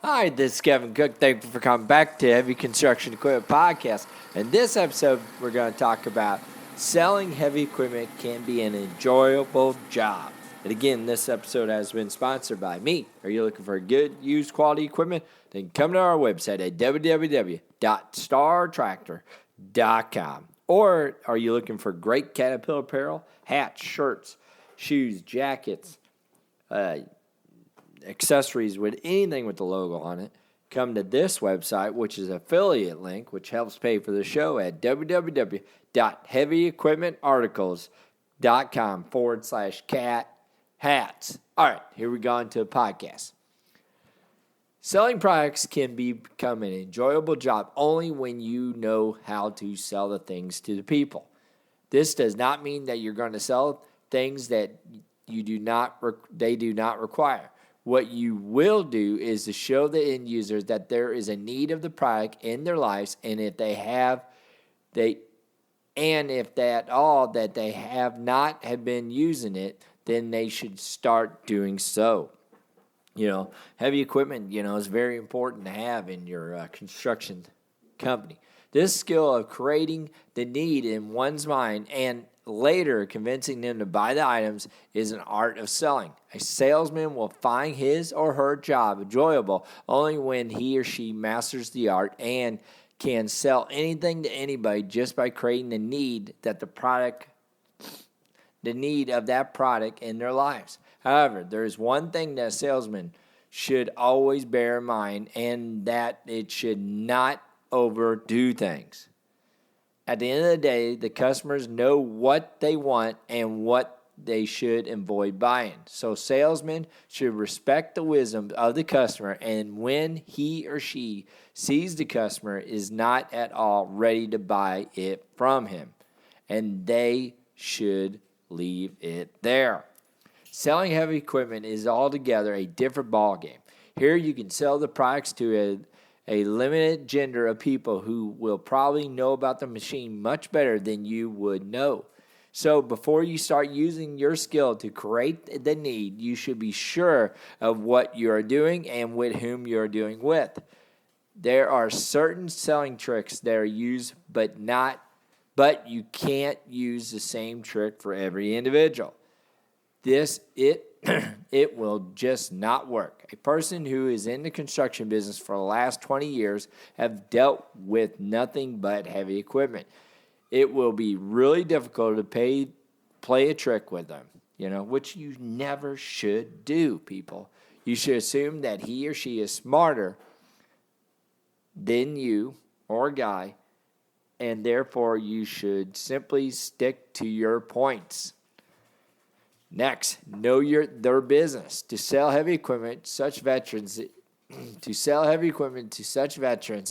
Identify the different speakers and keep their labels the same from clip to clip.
Speaker 1: Hi, this is Kevin Cook. Thank you for coming back to Heavy Construction Equipment Podcast. In this episode, we're going to talk about selling heavy equipment can be an enjoyable job. And again, this episode has been sponsored by me. Are you looking for good, used, quality equipment? Then come to our website at www.startractor.com. Or are you looking for great Caterpillar apparel, hats, shirts, shoes, jackets, accessories with anything with the logo on it? Come to this website, which is an affiliate link, which helps pay for the show at www.heavyequipmentarticles.com/cat hats. All right, here we go into the podcast. Selling products can become an enjoyable job only when you know how to sell the things to the people. This does not mean that you're going to sell things that they do not require. What you will do is to show the end users that there is a need of the product in their lives, and if they have not been using it, then they should start doing so. Heavy equipment, is very important to have in your construction company. This skill of creating the need in one's mind and later convincing them to buy the items is an art of selling. A salesman will find his or her job enjoyable only when he or she masters the art and can sell anything to anybody just by creating the need of that product in their lives. However, there is one thing that a salesman should always bear in mind, and that it should not overdo things. At the end of the day, the customers know what they want and what they should avoid buying. So salesmen should respect the wisdom of the customer, and when he or she sees the customer is not at all ready to buy it from him, and they should leave it there. Selling heavy equipment is altogether a different ballgame. Here you can sell the products to a limited gender of people who will probably know about the machine much better than you would know. So before you start using your skill to create the need, you should be sure of what you are doing and with whom you are doing with. There are certain selling tricks that are used, but you can't use the same trick for every individual. It will just not work. A person who is in the construction business for the last 20 years have dealt with nothing but heavy equipment. It will be really difficult to play a trick with them, which you never should do, people. You should assume that he or she is smarter than you or a guy, and therefore you should simply stick to your points. Next, know their business. To sell heavy equipment to such veterans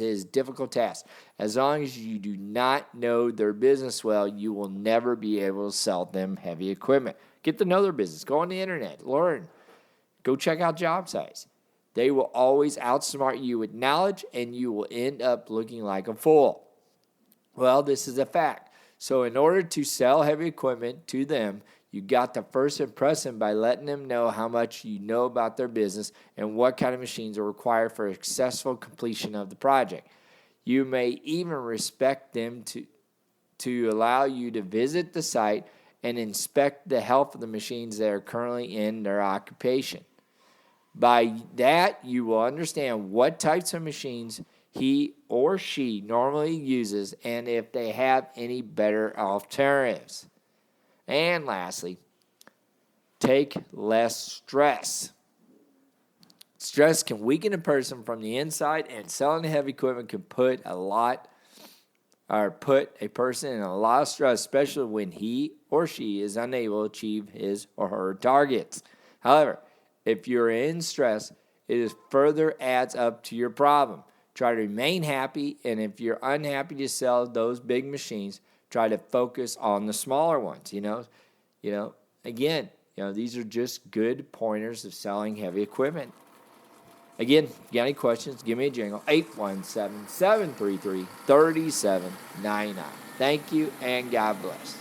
Speaker 1: is a difficult task. As long as you do not know their business well, you will never be able to sell them heavy equipment. Get to know their business. Go on the internet. Learn. Go check out job sites. They will always outsmart you with knowledge, and you will end up looking like a fool. Well, this is a fact. So in order to sell heavy equipment to them, you got to first impress them by letting them know how much you know about their business and what kind of machines are required for successful completion of the project. You may even respect them to allow you to visit the site and inspect the health of the machines that are currently in their occupation. By that, you will understand what types of machines he or she normally uses and if they have any better alternatives. And lastly, take less stress. Stress can weaken a person from the inside, and selling heavy equipment can put a person in a lot of stress, especially when he or she is unable to achieve his or her targets. However, if you're in stress, it further adds up to your problem. Try to remain happy, and if you're unhappy to sell those big machines, try to focus on the smaller ones. Again, these are just good pointers of selling heavy equipment. Again, if you got any questions, give me a jingle, 817-733-3799. Thank you, and God bless.